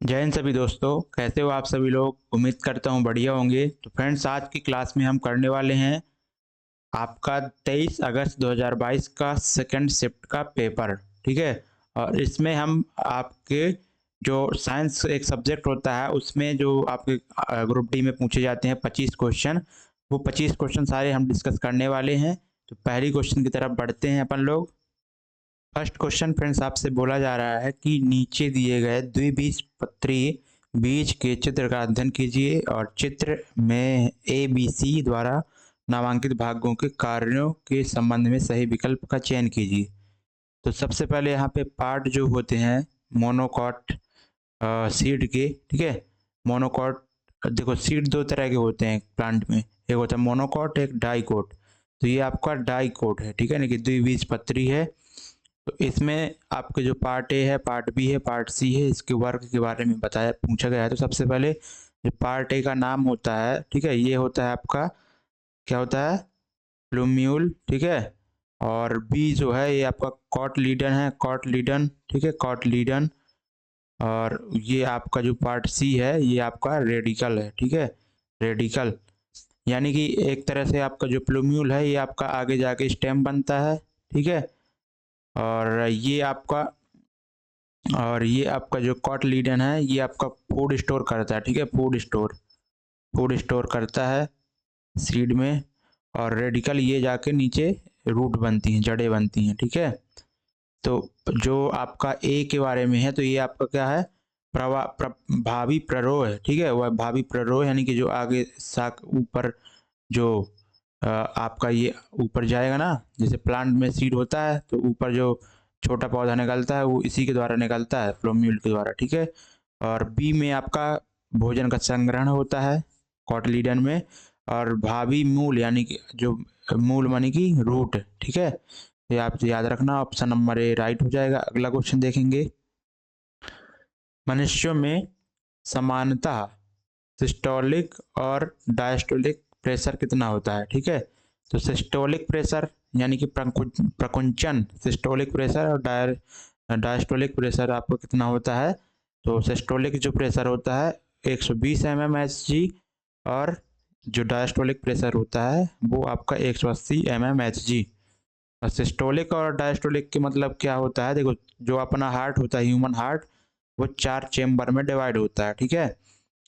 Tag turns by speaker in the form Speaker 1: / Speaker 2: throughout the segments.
Speaker 1: जय हिंद सभी दोस्तों, कैसे हो आप सभी लोग। उम्मीद करता हूँ बढ़िया होंगे। तो फ्रेंड्स, आज की क्लास में हम करने वाले हैं आपका 23 अगस्त 2022 का सेकंड शिफ्ट का पेपर। ठीक है। और इसमें हम आपके जो साइंस एक सब्जेक्ट होता है उसमें जो आपके ग्रुप डी में पूछे जाते हैं 25 क्वेश्चन, वो 25 क्वेश्चन सारे हम डिस्कस करने वाले हैं। तो पहली क्वेश्चन की तरफ बढ़ते हैं अपन लोग। फर्स्ट क्वेश्चन फ्रेंड्स आपसे बोला जा रहा है कि नीचे दिए गए द्विबीजपत्री बीज के चित्र का अध्ययन कीजिए और चित्र में ए बी सी द्वारा नामांकित भागों के कार्यों के संबंध में सही विकल्प का चयन कीजिए। तो सबसे पहले यहाँ पे पार्ट जो होते हैं मोनोकॉट सीड के। ठीक है। मोनोकॉट, देखो सीड दो तरह के होते हैं प्लांट में, एक होता है मोनोकॉट, एक डाइकोट। तो ये आपका डाइकोट है। ठीक है ना, कि द्विबीजपत्री है। तो इसमें आपके जो पार्ट ए है, पार्ट बी है, पार्ट सी है, इसके वर्क के बारे में बताया पूछा गया है। तो सबसे पहले जो पार्ट ए का नाम होता है, ठीक है, ये होता है आपका, क्या होता है, प्लूम्यूल। ठीक है। और बी जो है ये आपका कॉटलीडन है, कॉटलीडन। ठीक है, कॉटलीडन। और ये आपका जो पार्ट सी है ये आपका रेडिकल है। ठीक है, रेडिकल। यानी कि एक तरह से आपका जो प्लूम्यूल है ये आपका आगे जाके स्टेम बनता है। ठीक है। और ये आपका जो कॉटलीडन है ये आपका फूड स्टोर करता है। ठीक है, फूड स्टोर करता है सीड में। और रेडिकल ये जाके नीचे रूट बनती हैं, जड़ें बनती हैं। ठीक है। तो जो आपका ए के बारे में है, तो ये आपका क्या है, भावी प्ररोह है। ठीक है, वह भावी प्ररोह यानी कि जो आगे शाख ऊपर जो आपका ये ऊपर जाएगा ना, जैसे प्लांट में सीड होता है तो ऊपर जो छोटा पौधा निकलता है वो इसी के द्वारा निकलता है, प्लूम्यूल के द्वारा। ठीक है। और बी में आपका भोजन का संग्रहण होता है कॉटलीडन में। और भावी मूल यानी कि जो मूल मानी कि रूट। ठीक है। ये आप याद रखना, ऑप्शन नंबर ए राइट हो जाएगा। अगला क्वेश्चन देखेंगे। मनुष्यों में समानतः सिस्टोलिक और डायस्टोलिक प्रेशर कितना होता है। ठीक है। तो सिस्टोलिक प्रेशर यानी कि प्रकुंचन, सिस्टोलिक प्रेशर और डायस्टोलिक प्रेशर आपको कितना होता है। तो सिस्टोलिक जो प्रेशर होता है 120 mmHg, और जो डायस्टोलिक प्रेशर होता है वो आपका 180 mmHg। और सिस्टोलिक और डायस्टोलिक के मतलब क्या होता है, देखो जो अपना हार्ट होता है, ह्यूमन हार्ट, वो 4 चेम्बर में डिवाइड होता है। ठीक है।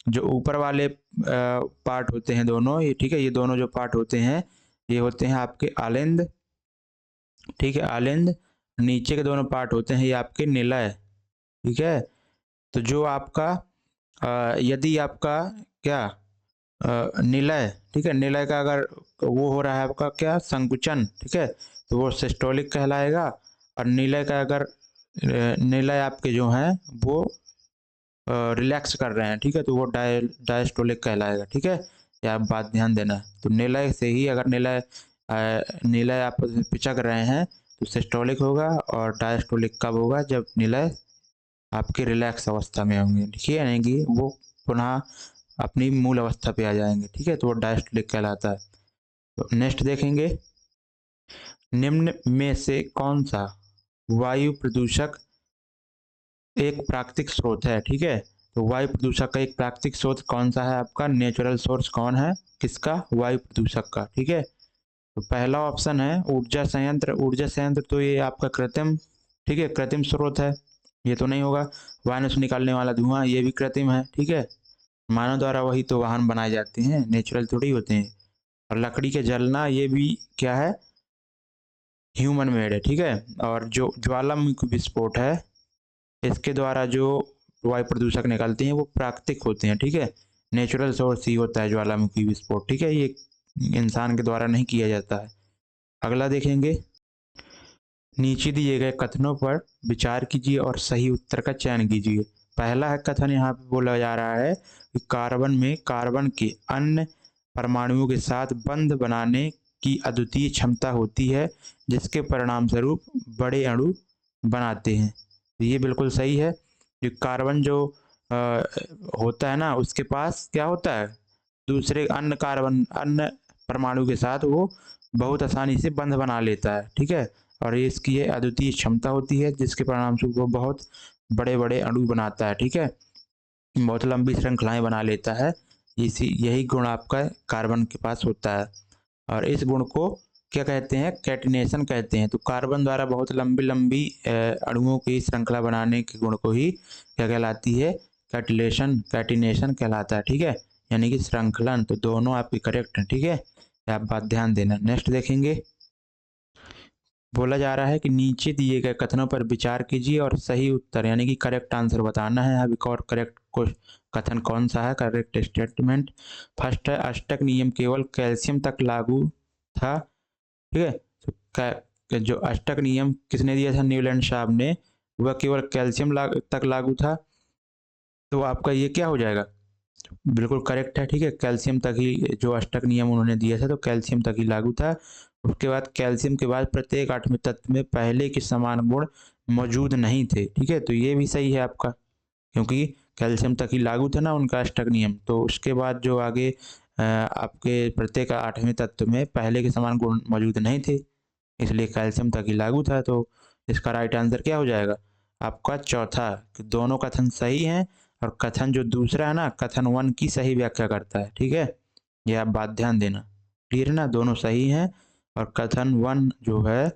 Speaker 1: जो ऊपर वाले पार्ट होते हैं दोनों ये, ठीक है, ये दोनों जो पार्ट होते हैं ये होते हैं आपके आलिंद। ठीक है, आलिंद। नीचे के दोनों पार्ट होते हैं ये आपके निलय। ठीक है। तो जो आपका यदि आपका क्या निलय, ठीक है, निलय का अगर वो हो रहा है आपका क्या संकुचन, ठीक है, तो वो सिस्टोलिक कहलाएगा। और निलय का अगर निलय आपके जो हैं वो रिलैक्स कर रहे हैं, ठीक है, तो वो डायस्टोलिक कहलाएगा। ठीक है, ये आप बात ध्यान देना। तो निलय से ही अगर निलय आप पिचक रहे हैं तो सिस्टोलिक होगा। और डायस्टोलिक कब होगा, जब निलय आपके रिलैक्स अवस्था में होंगे। ठीक है, यानी कि वो पुनः अपनी मूल अवस्था पे आ जाएंगे। ठीक है, तो वो डायस्टोलिक कहलाता है। तो नेक्स्ट देखेंगे। निम्न में से कौन सा वायु प्रदूषक एक प्राकृतिक स्रोत है। ठीक है। तो वायु प्रदूषक का एक प्राकृतिक स्रोत कौन सा है आपका, नेचुरल सोर्स कौन है, किसका, वायु प्रदूषक का। ठीक है। तो पहला ऑप्शन है ऊर्जा संयंत्र। ऊर्जा संयंत्र तो ये आपका कृत्रिम, ठीक है, कृत्रिम स्रोत है, ये तो नहीं होगा। वाहनों से निकालने वाला धुआं ये भी कृत्रिम है। ठीक है, मानव द्वारा वही तो वाहन बनाए जाते हैं, नेचुरल थोड़ी होते हैं। और लकड़ी के जलना ये भी क्या है, ह्यूमन मेड है। ठीक है। और जो ज्वालामुखी विस्फोट है इसके द्वारा जो वायु प्रदूषक निकलते हैं वो प्राकृतिक होते हैं। ठीक है, नेचुरल सोर्स ही होता है ज्वालामुखी विस्फोट। ठीक है, ये इंसान के द्वारा नहीं किया जाता है। अगला देखेंगे। नीचे दिए गए कथनों पर विचार कीजिए और सही उत्तर का चयन कीजिए। पहला है कथन यहाँ पे बोला जा रहा है कि कार्बन में कार्बन के अन्य परमाणुओं के साथ बंध बनाने की अद्वितीय क्षमता होती है, जिसके परिणाम स्वरूप बड़े अणु बनाते हैं। तो ये बिल्कुल सही है कि कार्बन जो होता है ना उसके पास क्या होता है, दूसरे अन्य परमाणु के साथ वो बहुत आसानी से बंध बना लेता है। ठीक है। और ये इसकी ये अद्वितीय क्षमता होती है जिसके परिणाम स्वरूप वो बहुत बड़े बड़े अणु बनाता है। ठीक है। बहुत लंबी श्रृंखलाएं बना लेता है। यही गुण आपका कार्बन के पास होता है। और इस गुण को क्या कहते हैं? कैटिनेशन कहते हैं। तो कार्बन द्वारा बहुत लंबी लंबी अणुओं की श्रृंखला बनाने के गुण को ही क्या कहलाती है? कैटिनेशन कहलाता है। ठीक है, यानी कि श्रृंखलन। तो दोनों आपके करेक्ट हैं। ठीक है, आप बात ध्यान देना। नेक्स्ट देखेंगे, बोला जा रहा है कि नीचे दिए गए कथनों पर विचार कीजिए और सही उत्तर यानी कि करेक्ट आंसर बताना है। अब एक और करेक्ट कथन कौन सा है? करेक्ट स्टेटमेंट फर्स्ट है, अष्टक नियम केवल कैल्शियम तक लागू था। ठीक है, तो जो अष्टक नियम किसने दिया था? न्यूलैंड साहब ने। वह केवल कैल्शियम तक लागू था। तो आपका ये क्या हो जाएगा? बिल्कुल करेक्ट है। ठीक है, कैल्शियम तक ही जो अष्टक नियम उन्होंने दिया था, तो कैल्शियम तक ही लागू था। उसके बाद कैल्शियम के बाद प्रत्येक आठवें तत्व में पहले के समान गुण मौजूद नहीं थे। ठीक है, तो ये भी सही है आपका, क्योंकि कैल्शियम तक ही लागू था ना उनका अष्टक नियम। तो उसके बाद जो आगे आपके प्रत्येक आठवें तत्व में पहले के समान गुण मौजूद नहीं थे, इसलिए कैल्शियम तक ही लागू था। तो इसका राइट आंसर क्या हो जाएगा? आपका चौथा, कि दोनों कथन सही हैं और कथन जो दूसरा है ना, कथन 1 की सही व्याख्या करता है। ठीक है, ये आप बात ध्यान देना। क्लियर है ना? दोनों सही हैं और कथन 1 जो है,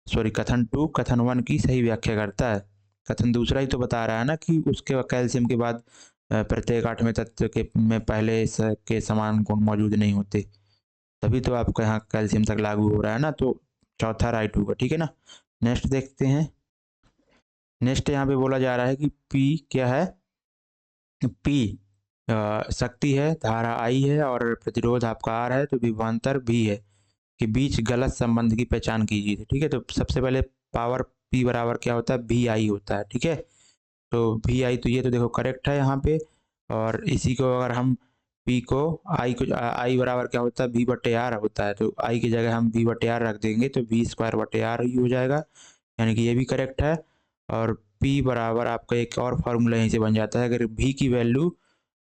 Speaker 1: सॉरी कथन 2 कथन 1 की सही व्याख्या करता है। कथन दूसरा ही तो बता रहा है ना कि उसके कैल्शियम के बाद प्रत्येक आठवें तत्व के में पहले के समान गुण मौजूद नहीं होते, तभी तो आपका यहाँ कैल्शियम तक लागू हो रहा है ना। तो चौथा राइट होगा। ठीक है ना? नेक्स्ट देखते हैं। नेक्स्ट यहाँ पे बोला जा रहा है कि पी क्या है? पी शक्ति है, धारा आई है और प्रतिरोध आपका आर है, तो विभवांतर भी है के बीच गलत संबंध की पहचान कीजिए। ठीक है, तो सबसे पहले पावर पी बराबर क्या होता है? वी आई होता है। ठीक है, तो वी आई, तो ये तो देखो करेक्ट है यहाँ पे। और इसी को अगर हम पी को आई बराबर क्या होता है? वी बटे आर होता है। तो आई की जगह हम वी बटे आर रख देंगे, तो वी स्क्वायर बटे आर ही हो जाएगा, यानी कि ये भी करेक्ट है। और पी बराबर आपका एक और फार्मूला यहीं से बन जाता है, अगर वी की वैल्यू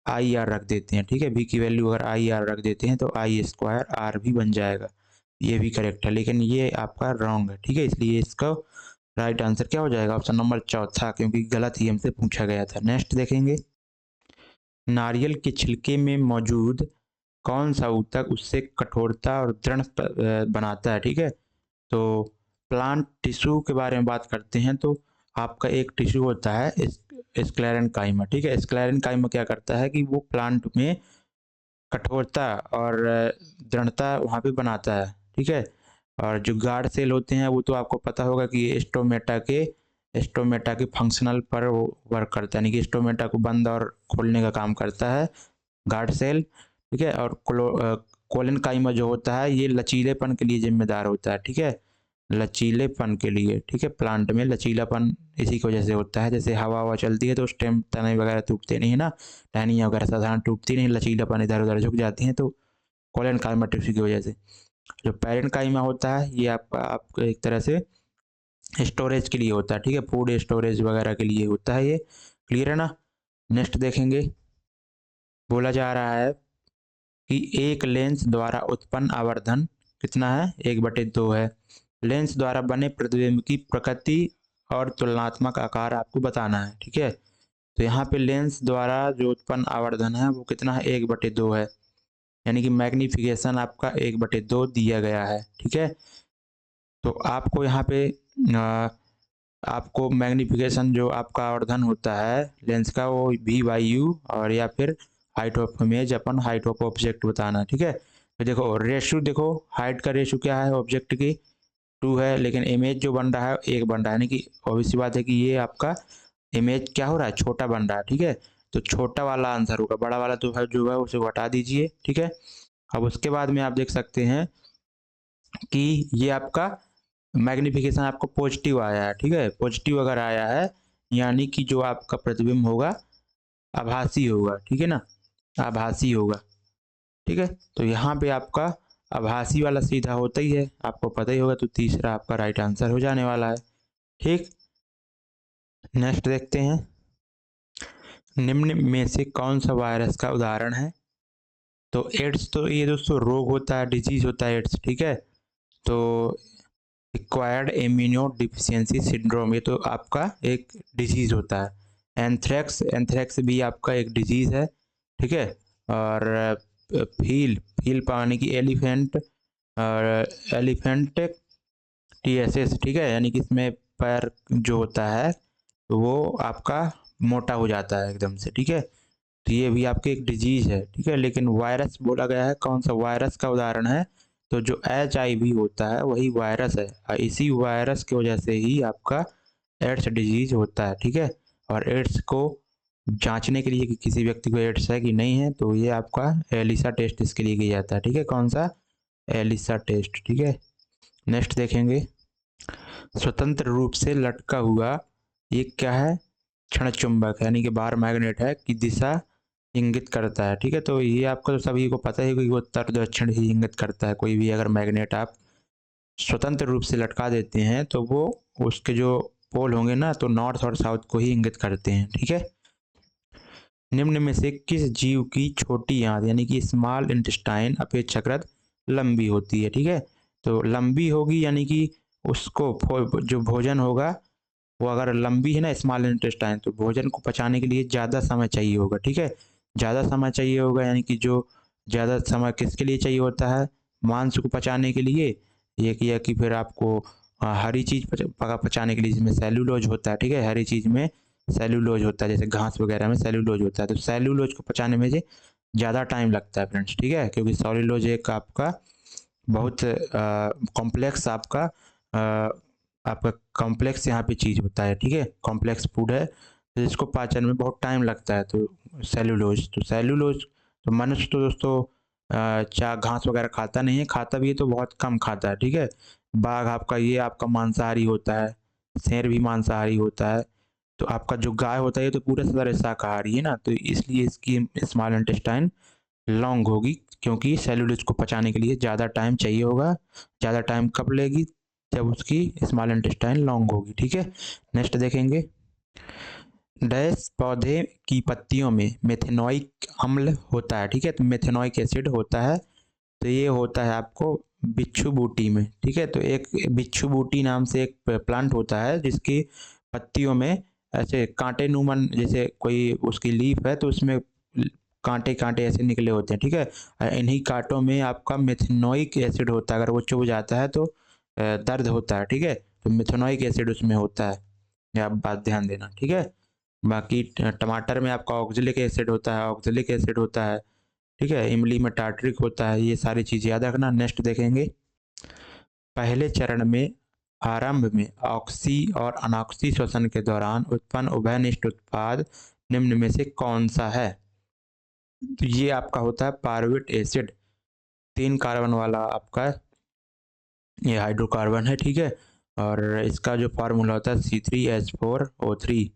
Speaker 1: आई आर रख देते हैं। ठीक है, वी की वैल्यू अगर आई आर रख देते हैं तो आई स्क्वायर आर भी बन जाएगा। ये भी करेक्ट है, लेकिन ये आपका रॉन्ग है। ठीक है, इसलिए इसका राइट आंसर क्या हो जाएगा? ऑप्शन नंबर चौथा, क्योंकि गलत ही हमसे पूछा गया था। नेक्स्ट देखेंगे, नारियल के छिलके में मौजूद कौन सा ऊतक उससे कठोरता और दृढ़ बनाता है? ठीक है, तो प्लांट टिश्यू के बारे में बात करते हैं। तो आपका एक टिश्यू होता है स्क्लेरेंकाइमा। ठीक है, स्क्लेरेंकाइमा क्या करता है कि वो प्लांट में कठोरता और दृढ़ता वहाँ पे बनाता है। ठीक है, और जो गार्ड सेल होते हैं वो तो आपको पता होगा कि स्टोमेटा के फंक्शनल पर वो वर्क करता है, यानी कि स्टोमेटा को बंद और खोलने का काम करता है गार्ड सेल। ठीक है, और कोलेनकाइमा जो होता है ये लचीलेपन के लिए जिम्मेदार होता है। ठीक है, लचीलेपन के लिए। ठीक है, प्लांट में लचीलापन इसी की वजह से होता है, जैसे हवा हवा चलती है तो स्टेम तने वगैरह टूटते नहीं है ना, टहनियाँ वगैरह साधारण टूटती नहीं, लचीलापन इधर उधर झुक जाती हैं, तो कोलेनकाइमा टिश्यू की वजह से। जो पैरेन्काइमा होता है ये आपका एक तरह से स्टोरेज के लिए होता है। ठीक है, फूड स्टोरेज वगैरह के लिए होता है ये। क्लियर है ना? नेक्स्ट देखेंगे, बोला जा रहा है कि एक लेंस द्वारा उत्पन्न आवर्धन कितना है? 1/2 है। लेंस द्वारा बने प्रतिबिंब की प्रकृति और तुलनात्मक आकार आपको बताना है। ठीक है, तो यहाँ पे लेंस द्वारा जो उत्पन्न आवर्धन है वो कितना है? 1/2 है, यानी कि मैग्निफिकेशन आपका 1/2 दिया गया है। ठीक है, तो आपको यहाँ पे आपको मैग्निफिकेशन जो आपका आवर्धन होता है लेंस का वो V/U और या फिर height of image upon height of object बताना। ठीक है, तो देखो रेशो, देखो हाइट का रेशो क्या है ऑब्जेक्ट की? 2 है, लेकिन इमेज जो बन रहा है 1 बन रहा है, यानी कि ऑब्वियस सी बात है कि ये आपका इमेज क्या हो रहा है? छोटा बन रहा है। ठीक है, तो छोटा वाला आंसर होगा, बड़ा वाला तो है जो है उसे हटा दीजिए। ठीक है, अब उसके बाद में आप देख सकते हैं कि ये आपका मैग्निफिकेशन आपको पॉजिटिव आया है। ठीक है, पॉजिटिव अगर आया है यानी कि जो आपका प्रतिबिंब होगा आभासी होगा। ठीक है ना? आभासी होगा। ठीक है, तो यहाँ पे आपका आभासी वाला सीधा होता ही है, आपको पता ही होगा, तो तीसरा आपका राइट आंसर हो जाने वाला है। ठीक, नेक्स्ट देखते हैं, निम्न में से कौन सा वायरस का उदाहरण है? तो एड्स, तो ये दोस्तों रोग होता है, डिजीज होता है एड्स। ठीक है, तो एक्वायर्ड इम्यूनो डिफिशियंसी सिंड्रोम ये तो आपका एक डिजीज होता है। एंथ्रेक्स भी आपका एक डिजीज़ है, ठीक है। और फील फील पानी की एलिफेंट और एलिफेंट टीएसएस, ठीक है, यानी कि इसमें पैर जो होता है तो वो आपका मोटा हो जाता है एकदम से, ठीक है। तो ये भी आपकी एक डिजीज है, ठीक है। लेकिन वायरस बोला गया है, कौन सा वायरस का उदाहरण है, तो जो HIV होता है वही वायरस है, और इसी वायरस की वजह से ही आपका एड्स डिजीज होता है, ठीक है। और एड्स को जांचने के लिए कि किसी व्यक्ति को एड्स है कि नहीं है, तो ये आपका एलिसा टेस्ट इसके लिए किया जाता है, ठीक है। कौन सा? एलिसा टेस्ट, ठीक है। नेक्स्ट देखेंगे, स्वतंत्र रूप से लटका हुआ एक क्या है, क्षण चुंबक, यानी कि बार मैग्नेट है की दिशा इंगित करता है, ठीक है। तो ये आपको तो सभी को पता है कि वो उत्तर दक्षिण ही इंगित करता है। कोई भी अगर मैग्नेट आप स्वतंत्र रूप से लटका देते हैं तो वो उसके जो पोल होंगे ना, तो नॉर्थ और साउथ को ही इंगित करते हैं, ठीक है। निम्न में से किस जीव की छोटी आंत यानी कि स्मॉल इंटेस्टाइन अपेक्षाकृत लंबी होती है, ठीक है। तो लंबी होगी यानी कि उसको जो भोजन होगा वो अगर लंबी है ना स्मॉल इंटेस्टाइन, तो भोजन को पचाने के लिए ज़्यादा समय चाहिए होगा, ठीक है। ज़्यादा समय चाहिए होगा यानी कि जो ज़्यादा समय किसके लिए चाहिए होता है, मांस को पचाने के लिए, एक या कि फिर आपको हरी चीज़ पचाने के लिए, जिसमें सेल्यूलोज होता है, ठीक है। हरी चीज़ में सेल्यूलोज होता है, जैसे घास वगैरह में सेल्यूलोज होता है, तो सेल्यूलोज को पचाने में से ज़्यादा टाइम लगता है फ्रेंड्स, ठीक है। क्योंकि सेल्यूलोज एक आपका बहुत कॉम्प्लेक्स आपका कॉम्प्लेक्स यहाँ पे चीज़ होता है, ठीक है। कॉम्प्लेक्स फूड है तो जिसको पाचन में बहुत टाइम लगता है, तो सेल्यूलोज तो मनुष्य तो दोस्तों चा घास वगैरह खाता नहीं है, खाता भी है तो बहुत कम खाता है, ठीक है। बाघ आपका ये आपका मांसाहारी होता है, शेर भी मांसाहारी होता है, तो आपका जो गाय होता है ये तो पूरे से तरह शाकाहारी है ना, तो इसलिए इसकी स्मॉल इंटेस्टाइन लॉन्ग होगी, क्योंकि सेल्यूलोज को पचाने के लिए ज़्यादा टाइम चाहिए होगा। ज़्यादा टाइम कब लेगी? जब उसकी स्मॉल इंटेस्टाइन लॉन्ग होगी, ठीक है। नेक्स्ट देखेंगे, डैश पौधे की पत्तियों में मेथेनोइक अम्ल होता है, ठीक है। तो मेथेनोइक एसिड होता है, तो ये होता है आपको बिच्छू बूटी में, ठीक है। तो एक बिच्छू बूटी नाम से एक प्लांट होता है जिसकी पत्तियों में ऐसे कांटे नुमन, जैसे कोई उसकी लीफ है तो उसमें कांटे कांटे ऐसे निकले होते हैं, ठीक है। इन्हीं कांटों में आपका मेथेनोइक एसिड होता है, अगर वो चुभ जाता है तो दर्द होता है, ठीक है। तो मेथेनोइक एसिड उसमें होता है, ये आप बात ध्यान देना, ठीक है। बाकी टमाटर में आपका ऑक्जेलिक एसिड होता है, ठीक है। इमली में टार्टरिक होता है, ये सारी चीज़ याद रखना। नेक्स्ट देखेंगे, पहले चरण में आरंभ में ऑक्सी और अनॉक्सी श्वसन के दौरान उत्पन्न उभयनिष्ठ उत्पाद निम्न में से कौन सा है? तो ये आपका होता है पार्विट एसिड, 3 कार्बन वाला आपका ये हाइड्रोकार्बन है, ठीक है। और इसका जो फार्मूला होता है C3H4O3,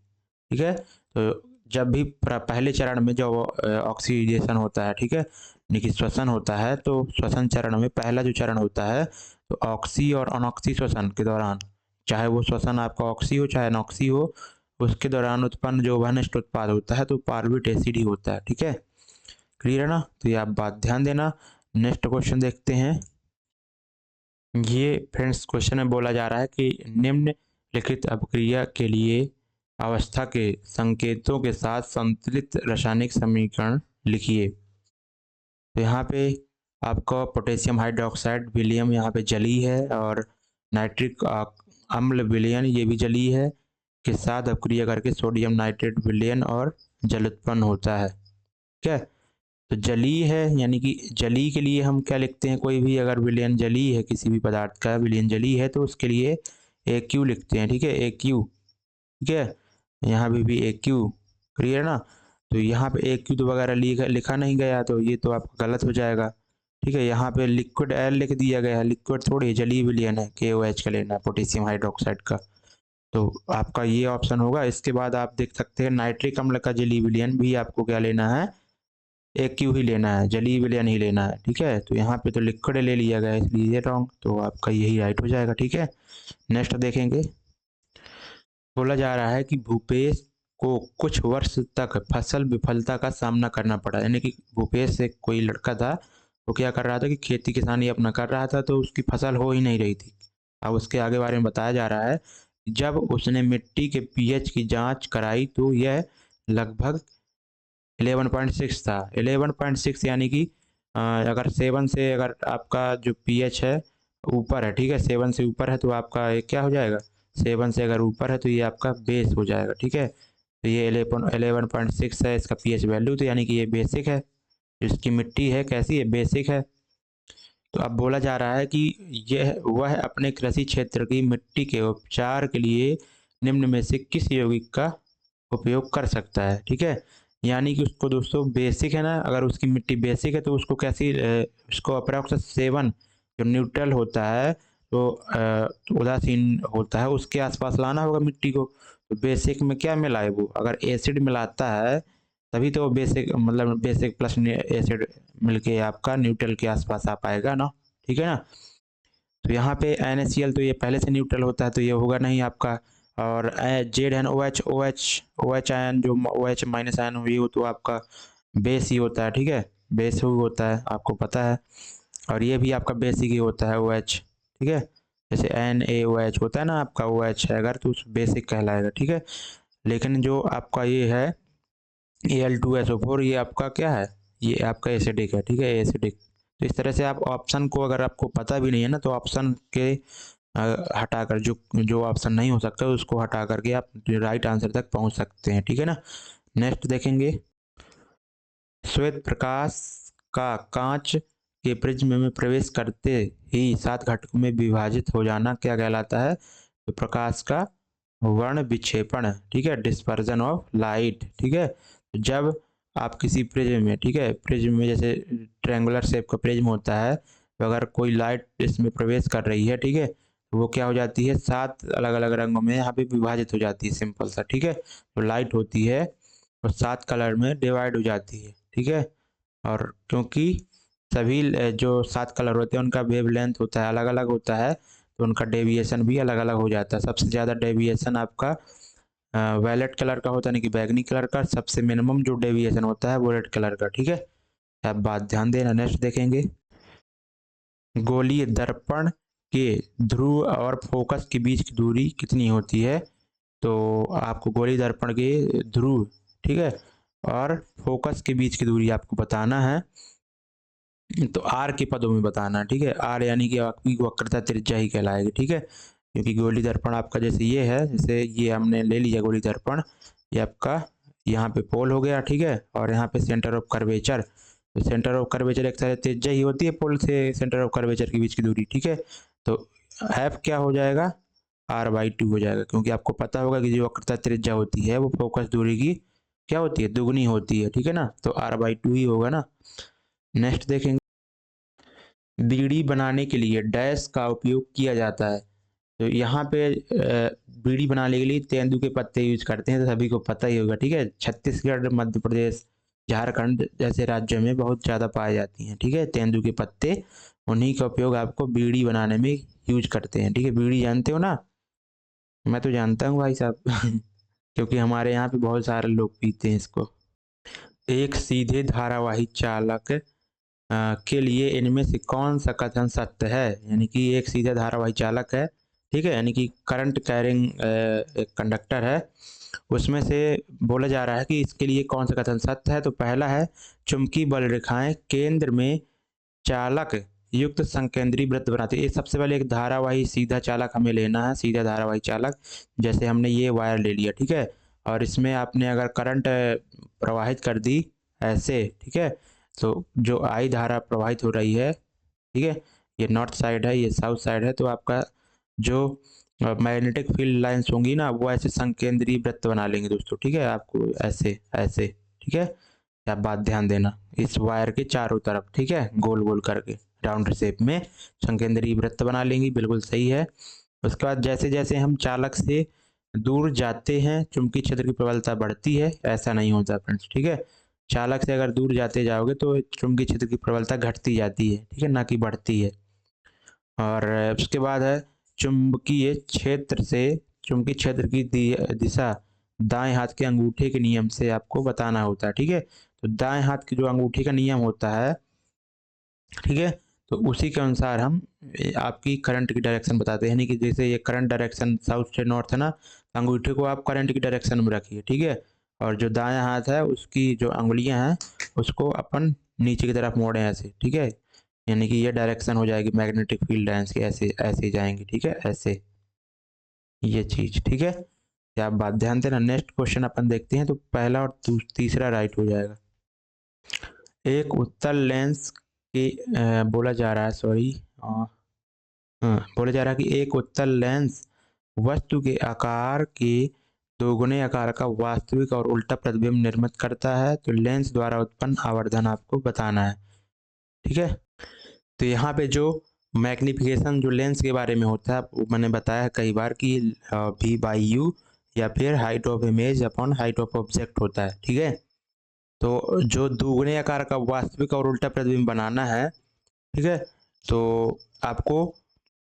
Speaker 1: ठीक है। तो जब भी पहले चरण में जो ऑक्सीडेशन होता है, ठीक है, यानी कि श्वसन होता है, तो श्वसन चरण में पहला जो चरण होता है, तो ऑक्सी और अनॉक्सी श्वसन के दौरान, चाहे वो श्वसन आपका ऑक्सी हो चाहे अनॉक्सी हो, उसके दौरान उत्पन्न जो वनस्ट उत्पाद होता है तो पार्विट एसिड ही होता है, ठीक है। क्लियर है ना? तो ये आप बात ध्यान देना। नेक्स्ट क्वेश्चन देखते हैं। ये फ्रेंड्स क्वेश्चन में बोला जा रहा है कि निम्नलिखित अपक्रिया के लिए अवस्था के संकेतों के साथ संतुलित रासायनिक समीकरण लिखिए। तो यहाँ पे आपका पोटेशियम हाइड्रोक्साइड विलियम यहाँ पे जली है, और नाइट्रिक अम्ल विलयन ये भी जली है, के साथ अपक्रिया करके सोडियम नाइट्रेट विलयन और जल उत्पन्न होता है, ठीक है। तो जली है यानी कि जली के लिए हम क्या लिखते हैं, कोई भी अगर विलयन जली है, किसी भी पदार्थ का विलयन जली है तो उसके लिए AQ लिखते हैं, ठीक है, AQ, ठीक है। यहाँ भी AQ, क्लियर ना? तो यहाँ पे AQ तो वगैरह लिखा नहीं गया, तो ये तो आपका गलत हो जाएगा, ठीक है। यहाँ पे लिक्विड L लिख दिया गया है, लिक्विड थोड़ी जली विलयन है, KOH का लेना है, पोटेशियम हाइड्रोक्साइड का, तो आपका ये ऑप्शन होगा। इसके बाद आप देख सकते हैं नाइट्रिक अम्ल का जली विलयन भी आपको क्या लेना है, AQ ही लेना है, जली विलयन ही लेना है, ठीक है। तो यहाँ पे तो लिक्विड ले लिया गया इसलिए ये रॉन्ग, तो आपका यही राइट हो जाएगा, ठीक है। नेक्स्ट देखेंगे, बोला जा रहा है कि भूपेश को कुछ वर्ष तक फसल विफलता का सामना करना पड़ा, यानी कि भूपेश एक कोई लड़का था, वो क्या कर रहा था कि खेती किसानी अपना कर रहा था, तो उसकी फसल हो ही नहीं रही थी। अब उसके आगे बारे में बताया जा रहा है, जब उसने मिट्टी के पीएच की जांच कराई तो यह लगभग 11.6 था। 11.6 यानी कि अगर 7 से अगर आपका जो पीएच है ऊपर है, ठीक है, 7 से ऊपर है तो आपका ये क्या हो जाएगा, 7 से अगर ऊपर है तो ये आपका बेस हो जाएगा, ठीक है। तो ये 11.6 है इसका पीएच वैल्यू, तो यानी कि ये बेसिक है, इसकी मिट्टी है कैसी है, बेसिक है। तो अब बोला जा रहा है कि यह वह अपने कृषि क्षेत्र की मिट्टी के उपचार के लिए निम्न में से किस यौगिक का उपयोग कर सकता है, ठीक है। यानी कि उसको दोस्तों बेसिक है ना, अगर उसकी मिट्टी बेसिक है तो उसको कैसी उसको अप्रॉक्स 7 जो न्यूट्रल होता है तो उदासीन होता है उसके आसपास लाना होगा मिट्टी को। तो बेसिक में क्या मिला है वो, अगर एसिड मिलाता है तभी तो बेसिक मतलब बेसिक प्लस एसिड मिलके आपका न्यूट्रल के आसपास आ पाएगा ना, ठीक है ना। तो यहाँ पे NaCl तो ये पहले से न्यूट्रल होता है तो ये होगा नहीं आपका। और ZnOH OH आयन जो OH माइनस आयन हुई हो तो आपका बेस ही होता है, ठीक है, बेस ही होता है आपको पता है। और ये भी आपका बेसिक ही होता है OH, ठीक है। जैसे NaOH होता है ना आपका OH है अगर तो उस बेसिक कहलाएगा, ठीक है। लेकिन जो आपका ये है Al2SO4 ये आपका क्या है, ये आपका एसिडिक है, ठीक है, एसिडिक। तो इस तरह से आप ऑप्शन को अगर आपको पता भी नहीं है ना तो ऑप्शन के हटाकर जो जो ऑप्शन नहीं हो सकता उसको हटा करके आप राइट आंसर तक पहुंच सकते हैं, ठीक है ना। नेक्स्ट देखेंगे, श्वेत प्रकाश का कांच के प्रिज्म में प्रवेश करते ही 7 घटकों में विभाजित हो जाना क्या कहलाता है, तो प्रकाश का वर्ण विक्षेपण, ठीक है, डिस्पर्जन ऑफ लाइट, ठीक है। जब आप किसी प्रिज्म में, ठीक है, प्रिज्म में जैसे ट्रायंगुलर शेप का प्रिज्म होता है तो अगर कोई लाइट इसमें प्रवेश कर रही है, ठीक है, तो वो क्या हो जाती है 7 अलग अलग रंगों में यहाँ पे विभाजित हो जाती है, सिंपल सा, ठीक है। तो लाइट होती है और 7 कलर में डिवाइड हो जाती है, ठीक है। और क्योंकि सभी जो 7 कलर होते हैं उनका वेव लेंथ होता है अलग अलग होता है तो उनका डेविएशन भी अलग अलग हो जाता है। सबसे ज़्यादा डेविएशन आपका वैलेट कलर का होता है, यानी कि बैगनी कलर का। सबसे मिनिमम जो डेविएशन होता है वो रेड कलर का, ठीक है। आप बात ध्यान देना। नेक्स्ट देखेंगे, गोलीय दर्पण के ध्रुव और फोकस के बीच की दूरी कितनी होती है, तो आपको गोलीय दर्पण के ध्रुव, ठीक है, और फोकस के बीच की दूरी आपको बताना है। तो आर के पदों में बताना, ठीक है, आर यानी कि आपकी वक्रता त्रिज्या ही कहलाएगी, ठीक है। क्योंकि गोली दर्पण आपका जैसे ये है, जैसे ये हमने ले लिया गोली दर्पण, ये आपका यहाँ पे पोल हो गया, ठीक है, और यहाँ पे सेंटर ऑफ कर्वेचर। तो सेंटर ऑफ कर्वेचर एक तरह त्रिज्या ही होती है पोल से सेंटर ऑफ कर्वेचर के बीच की दूरी, ठीक है। तो एफ क्या हो जाएगा, R/2 हो जाएगा, क्योंकि आपको पता होगा कि जो वक्रता त्रिज्या होती है वो फोकस दूरी की क्या होती है, दुगनी होती है, ठीक है ना। तो R/2 ही होगा ना। नेक्स्ट देखेंगे, बीड़ी बनाने के लिए डैश का उपयोग किया जाता है। तो यहाँ पे बीड़ी बनाने के लिए तेंदू के पत्ते यूज करते हैं, तो सभी को पता ही होगा, ठीक है। छत्तीसगढ़, मध्य प्रदेश, झारखंड जैसे राज्यों में बहुत ज़्यादा पाए जाती हैं, ठीक है, तेंदू के पत्ते। उन्हीं का उपयोग आपको बीड़ी बनाने में यूज करते हैं, ठीक है। बीड़ी जानते हो ना, मैं तो जानता हूँ भाई साहब क्योंकि हमारे यहाँ पे बहुत सारे लोग पीते हैं इसको। एक सीधे धारावाही चालक के लिए इनमें से कौन सा कथन सत्य है, यानी कि एक सीधा धारावाही चालक है, ठीक है, यानी कि करंट कैरिंग एक कंडक्टर है, उसमें से बोला जा रहा है कि इसके लिए कौन सा कथन सत्य है। तो पहला है, चुंबकीय बल रेखाएं केंद्र में चालक युक्त संकेंद्रीय वृत्त बनाती है। ये सबसे पहले एक धारावाही सीधा चालक हमें लेना है, सीधा धारावाही चालक, जैसे हमने ये वायर ले लिया, ठीक है, और इसमें आपने अगर करंट प्रवाहित कर दी ऐसे, ठीक है, तो जो आई धारा प्रवाहित हो रही है, ठीक है, ये नॉर्थ साइड है ये साउथ साइड है, तो आपका जो मैग्नेटिक फील्ड लाइंस होंगी ना वो ऐसे संकेंद्रीय वृत्त बना लेंगे दोस्तों, ठीक है, आपको ऐसे ऐसे, ठीक है। आप बात ध्यान देना, इस वायर के चारों तरफ, ठीक है, गोल गोल करके राउंड शेप में संकेंद्रीय वृत्त बना लेंगे, बिल्कुल सही है। उसके बाद जैसे जैसे हम चालक से दूर जाते हैं चुंबकीय क्षेत्र की प्रबलता बढ़ती है, ऐसा नहीं होता फ्रेंड्स, ठीक है। चालक से अगर दूर जाते जाओगे तो चुंबकीय क्षेत्र की प्रबलता घटती जाती है, ठीक है, ना कि बढ़ती है। और उसके बाद है, चुंबकीय क्षेत्र से चुंबकीय क्षेत्र की दिशा दाएं हाथ के अंगूठे के नियम से आपको बताना होता है, ठीक है। तो दाएं हाथ के जो अंगूठे का नियम होता है, ठीक है, तो उसी के अनुसार हम आपकी करंट की डायरेक्शन बताते हैं। यानी कि जैसे ये करंट डायरेक्शन साउथ से नॉर्थ है ना, तो अंगूठे को आप करंट की डायरेक्शन में रखिए, ठीक है। और जो दायां हाथ है उसकी जो अंगुलियां हैं उसको अपन नीचे की तरफ मोड़ें ऐसे, ठीक है। यानी कि ये डायरेक्शन हो जाएगी मैग्नेटिक फील्ड लाइंस की, ऐसे ऐसे जाएंगी, ठीक है, ऐसे ये चीज, ठीक है। ये आप बात ध्यान देना। नेक्स्ट क्वेश्चन अपन देखते हैं। तो पहला और तीसरा राइट हो जाएगा। एक उत्तल लेंस के बोला जा रहा है, सॉरी, बोला जा रहा है कि एक उत्तल लेंस वस्तु के आकार के दोगुने आकार का वास्तविक और उल्टा प्रतिबिंब निर्मित करता है। तो लेंस द्वारा उत्पन्न आवर्धन आपको बताना है, ठीक है। तो यहाँ पे जो मैग्निफिकेशन जो लेंस के बारे में होता है, वो मैंने बताया है कई बार कि V बाई यू या फिर height of image upon height of object होता है, ठीक है। तो जो दोगुने आकार का वास्तविक और उल्टा प्रतिबिंब बनाना है, ठीक है, तो आपको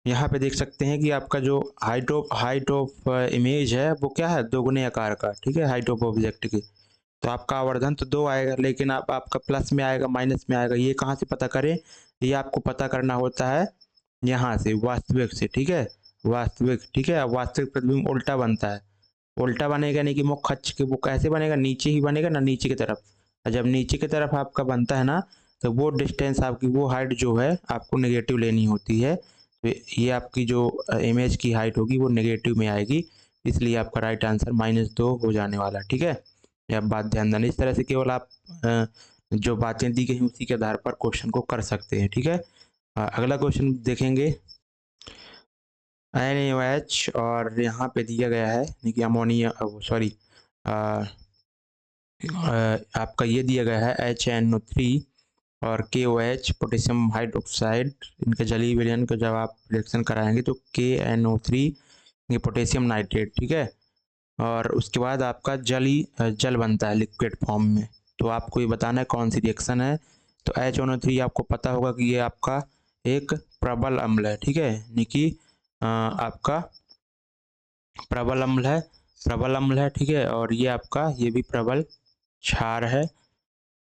Speaker 1: यहाँ पे देख सकते हैं कि आपका जो हाइट ऑफ इमेज है वो क्या है, दोगुने आकार का, ठीक है, हाइट ऑफ ऑब्जेक्ट की। तो आपका आवर्धन तो 2 आएगा, लेकिन आपका प्लस में आएगा माइनस में आएगा, ये कहाँ से पता करें? ये आपको पता करना होता है यहाँ से, वास्तविक से, ठीक है, वास्तविक, ठीक है। वास्तविक प्रतिबिंब उल्टा बनता है, उल्टा बनेगा नहीं कि मुख खच के, वो कैसे बनेगा, नीचे ही बनेगा ना, नीचे की तरफ। और जब नीचे की तरफ आपका बनता है ना, तो वो डिस्टेंस आपकी, वो हाइट जो है आपको नेगेटिव लेनी होती है। तो ये आपकी जो इमेज की हाइट होगी वो नेगेटिव में आएगी, इसलिए आपका राइट आंसर -2 हो जाने वाला, ठीक है। ये आप बात ध्यान देना। इस तरह से केवल आप जो बातें दी गई उसी के आधार पर क्वेश्चन को कर सकते हैं, ठीक है। अगला क्वेश्चन देखेंगे। NaOH और यहाँ पे दिया गया है कि अमोनिया, सॉरी, आपका ये दिया गया है HNO3 और KOH पोटेशियम हाइड्रोक्साइड, इनका जलीय विलयन को जब आप रिएक्शन कराएंगे तो KNO3 ये पोटेशियम नाइट्रेट, ठीक है। और उसके बाद आपका जल बनता है लिक्विड फॉर्म में। तो आपको ये बताना है कौन सी रिएक्शन है। तो HNO3 आपको पता होगा कि ये आपका एक प्रबल अम्ल है, ठीक है, यानी कि आपका प्रबल अम्ल है, ठीक है। और ये आपका ये भी प्रबल क्षार है।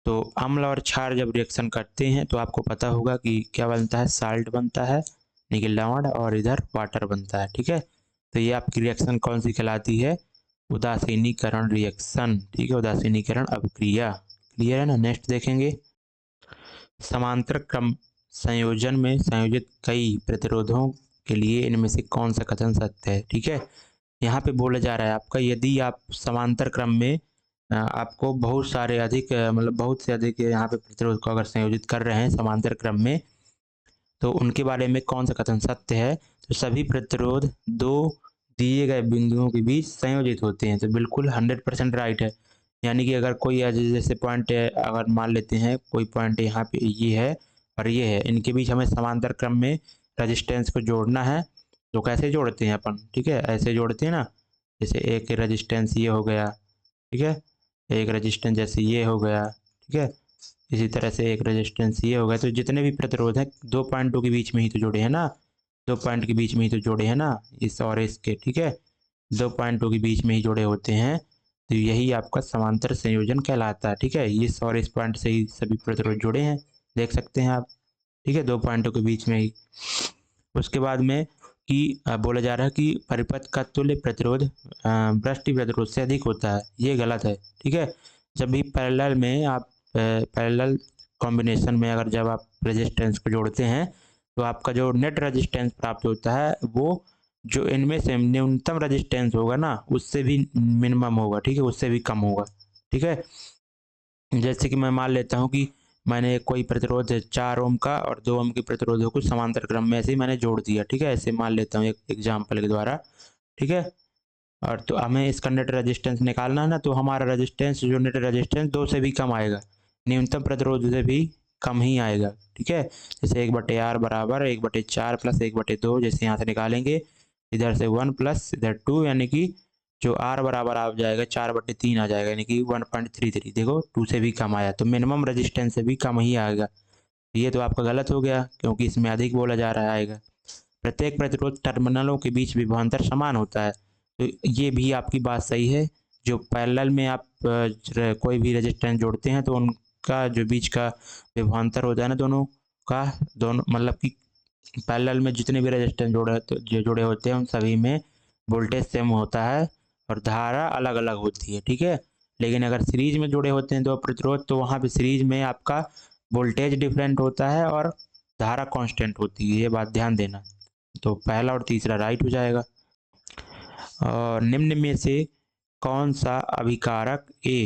Speaker 1: तो अम्ल और क्षार जब रिएक्शन करते हैं तो आपको पता होगा कि क्या बनता है, साल्ट बनता है, यानी कि लवण, और इधर वाटर बनता है, ठीक है। तो ये आपकी रिएक्शन कौन सी कहलाती है, उदासीनीकरण रिएक्शन, ठीक है, उदासीनीकरण अभिक्रिया। क्लियर है ना। नेक्स्ट देखेंगे। समांतर क्रम संयोजन में संयोजित कई प्रतिरोधों के लिए इनमें से कौन सा कथन सत्य है, ठीक है। यहाँ पे बोला जा रहा है आपका, यदि आप समांतर क्रम में आपको बहुत सारे अधिक मतलब बहुत से अधिक यहाँ पे प्रतिरोध को अगर संयोजित कर रहे हैं समांतर क्रम में, तो उनके बारे में कौन सा कथन सत्य है। तो सभी प्रतिरोध दो दिए गए बिंदुओं के बीच संयोजित होते हैं। तो बिल्कुल 100% राइट है। यानी कि अगर कोई जैसे पॉइंट अगर मान लेते हैं कोई पॉइंट यहाँ पे ये है और ये है, इनके बीच हमें समांतर क्रम में रजिस्टेंस को जोड़ना है। तो कैसे जोड़ते हैं अपन, ठीक है, ऐसे जोड़ते हैं ना, जैसे एक रजिस्टेंस ये हो गया, ठीक है, एक रजिस्टेंस जैसे ये हो गया, ठीक है, इसी तरह से एक रेजिस्टेंस ये हो गया। तो जितने भी प्रतिरोध हैं 2 पॉइंटों के बीच में ही तो जोड़े हैं ना, 2 पॉइंट के बीच में ही तो जोड़े हैं ना, इस और इसके, ठीक है, 2 पॉइंटों के बीच में ही जोड़े होते हैं। तो यही आपका समांतर संयोजन कहलाता है, ठीक है। इस और इस पॉइंट से ही सभी प्रतिरोध जुड़े हैं, देख सकते हैं आप, ठीक है, 2 पॉइंटों के बीच में ही। उसके बाद में कि बोला जा रहा है कि परिपथ का तुल्य प्रतिरोध वृष्टि प्रतिरोध से अधिक होता है, ये गलत है, ठीक है। जब भी पैरेलल में आप पैरेलल कॉम्बिनेशन में अगर जब आप रेजिस्टेंस को जोड़ते हैं तो आपका जो नेट रेजिस्टेंस प्राप्त होता है वो जो इनमें से न्यूनतम रेजिस्टेंस होगा ना उससे भी मिनिमम होगा, ठीक है, उससे भी कम होगा, ठीक है। जैसे कि मैं मान लेता हूँ कि मैंने कोई प्रतिरोध 4 ओम का और 2 ओम के प्रतिरोधों को समांतर क्रम में ऐसे ही मैंने जोड़ दिया, ठीक है, ऐसे मान लेता हूँ एक एग्जाम्पल के द्वारा, ठीक है। और तो हमें इसका नेट रेजिस्टेंस निकालना है ना, तो हमारा रेजिस्टेंस जो नेट रेजिस्टेंस 2 से भी कम आएगा, न्यूनतम प्रतिरोध से भी कम ही आएगा, ठीक है। जैसे 1/R बराबर 1/4 प्लस 1/2, जैसे यहाँ से निकालेंगे, इधर से 1 प्लस इधर 2, यानी कि जो R बराबर आ जाएगा 4/3 आ जाएगा, यानी कि 1.33। देखो 2 से भी कम आया, तो मिनिमम रेजिस्टेंस से भी कम ही आएगा। ये तो आपका गलत हो गया क्योंकि इसमें अधिक बोला जा रहा आएगा। प्रत्येक प्रतिरोध टर्मिनलों के बीच विभवांतर समान होता है, तो ये भी आपकी बात सही है। जो पैरेलल में आप कोई भी रेजिस्टेंस जोड़ते हैं तो उनका जो बीच का विभवांतर होता है ना दोनों आपका दोनों मतलब कि पैरेलल में जितने भी रेजिस्टेंस जुड़े होते हैं उन सभी में वोल्टेज सेम होता है और धारा अलग अलग होती है, ठीक है। लेकिन अगर सीरीज में जुड़े होते हैं दो प्रतिरोध तो वहाँ पे सीरीज में आपका वोल्टेज डिफरेंट होता है और धारा कांस्टेंट होती है, ये बात ध्यान देना। तो पहला और तीसरा राइट हो जाएगा। और निम्न में से कौन सा अभिकारक ए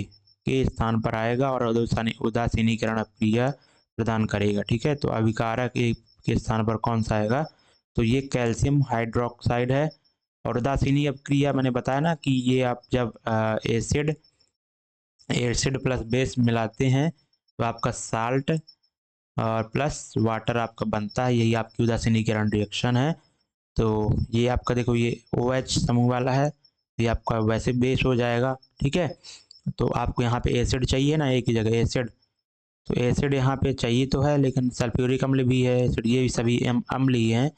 Speaker 1: के स्थान पर आएगा और उदासीनीकरण अभिक्रिया प्रदान करेगा, ठीक है। तो अभिकारक ए के स्थान पर कौन सा आएगा, तो ये कैल्शियम हाइड्रोक्साइड है। और उदासीनी अभिक्रिया मैंने बताया ना कि ये आप जब एसिड प्लस बेस मिलाते हैं तो आपका साल्ट और प्लस वाटर आपका बनता है, यही आपकी उदासीनीकरण रिएक्शन है। तो ये आपका देखो ये OH समूह वाला है, ये आपका वैसे बेस हो जाएगा, ठीक है। तो आपको यहाँ पे एसिड चाहिए ना, एक ही जगह एसिड, तो एसिड यहाँ पे चाहिए तो है, लेकिन सल्फ्यूरिक अम्ल भी है, एसिड, ये भी सभी अम्ल ही हैं।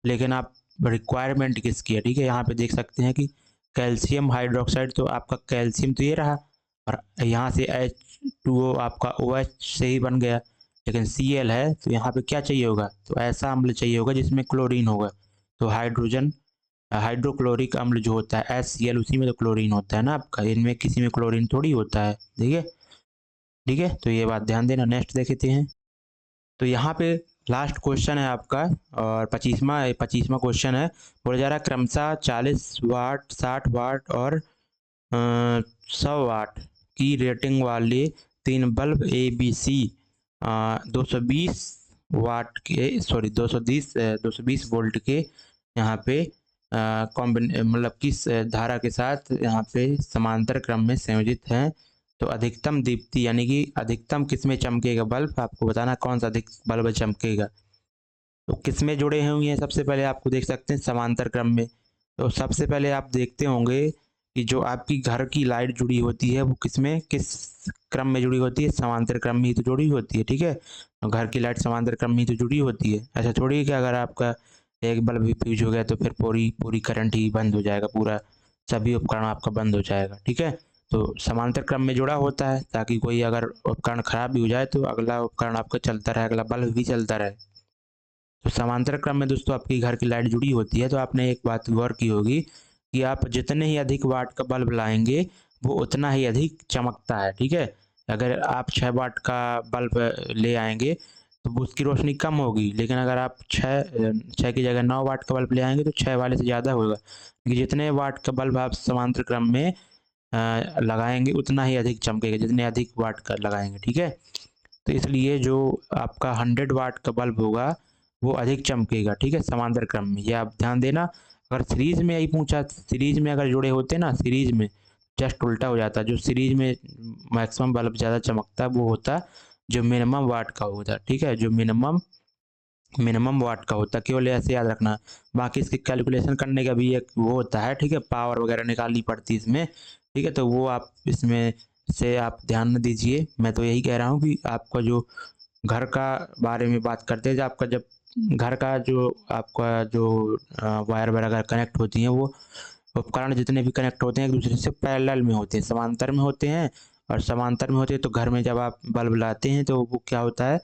Speaker 1: लेकिन आप रिक्वायरमेंट किसकी है, ठीक है। यहाँ पे देख सकते हैं कि कैल्शियम हाइड्रोक्साइड, तो आपका कैल्शियम तो ये रहा और यहाँ से H2O आपका OH से ही बन गया, लेकिन Cl है तो यहाँ पे क्या चाहिए होगा, तो ऐसा अम्ल चाहिए होगा जिसमें क्लोरीन होगा। तो हाइड्रोक्लोरिक अम्ल जो होता है HCl, उसी में तो क्लोरीन होता है ना आपका, इनमें किसी में क्लोरीन थोड़ी होता है, ठीक है। तो ये बात ध्यान देना। नेक्स्ट देखते हैं। तो यहाँ पे लास्ट क्वेश्चन है आपका और 25वां क्वेश्चन है। बोला जा रहा है क्रमशः 40 वाट, 60 वाट और 100 वाट की रेटिंग वाले 3 बल्ब ABC 220 वाट के 220 वोल्ट के यहाँ पे मतलब किस धारा के साथ यहाँ पे समांतर क्रम में संयोजित हैं। तो अधिकतम दीप्ति यानी कि अधिकतम किसमें चमकेगा बल्ब, आपको बताना कौन सा अधिक बल्ब चमकेगा। तो किसमें जुड़े होंगे, सबसे पहले आपको देख सकते हैं समांतर क्रम में। तो सबसे पहले आप देखते होंगे कि जो आपकी घर की लाइट जुड़ी होती है वो किस क्रम में जुड़ी होती है, समांतर क्रम में ही तो जुड़ी होती है, ठीक है। तो घर की लाइट समांतर क्रम में ही तो जुड़ी होती है। ऐसा थोड़ी है कि अगर आपका एक बल्ब भी फ्यूज हो गया तो फिर पूरी करंट ही बंद हो जाएगा, पूरा सभी उपकरण आपका बंद हो जाएगा, ठीक है। तो समांतर क्रम में जुड़ा होता है ताकि कोई अगर उपकरण खराब भी हो जाए तो अगला उपकरण आपका चलता रहे, अगला बल्ब भी चलता रहे। तो समांतर क्रम में दोस्तों आपकी घर की लाइट जुड़ी होती है। तो आपने एक बात गौर की होगी कि आप जितने ही अधिक वाट का बल्ब लाएंगे वो उतना ही अधिक चमकता है, ठीक है। अगर आप 6 वाट का बल्ब ले आएंगे तो उसकी रोशनी कम होगी, लेकिन अगर आप 6 की जगह 9 वाट का बल्ब ले आएंगे तो 6 वाले से ज़्यादा होगा, क्योंकि जितने वाट का बल्ब आप समांतर क्रम में लगाएंगे उतना ही अधिक चमकेगा, जितने अधिक वाट का लगाएंगे, ठीक है। तो इसलिए जो आपका 100 वाट का बल्ब होगा वो अधिक चमकेगा, ठीक है, समांतर क्रम में, ये आप ध्यान देना। अगर सीरीज में यही पूछा, सीरीज में अगर जुड़े होते ना, सीरीज में जस्ट उल्टा हो जाता। जो सीरीज में मैक्सिमम बल्ब ज़्यादा चमकता है वो होता जो मिनिमम वाट का होता, ठीक है, जो मिनिमम वाट का होता। केवल ऐसे याद रखना, बाकी इसकी कैलकुलेशन करने का भी एक वो होता है, ठीक है, पावर वगैरह निकालनी पड़ती है इसमें, ठीक है। तो वो आप इसमें से आप ध्यान न दीजिए। मैं तो यही कह रहा हूँ कि आपका जो घर का बारे में बात करते हैं, जब आपका जब घर का जो आपका जो वायर वगैरह कनेक्ट होती हैं वो उपकरण जितने भी कनेक्ट होते हैं एक दूसरे से पैरेलल में होते हैं, समांतर में होते हैं। और समांतर में होते हैं तो घर में जब आप बल्ब लाते हैं तो वो क्या होता है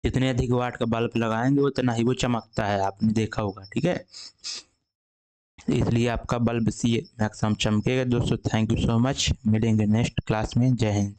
Speaker 1: जितने अधिक वाट का बल्ब लगाएंगे उतना ही वो चमकता है, आपने देखा होगा, ठीक है। इसलिए आपका बल्ब सी मैक्सिमम चमकेगा। दोस्तों थैंक यू सो मच, मिलेंगे नेक्स्ट क्लास में। जय हिंद।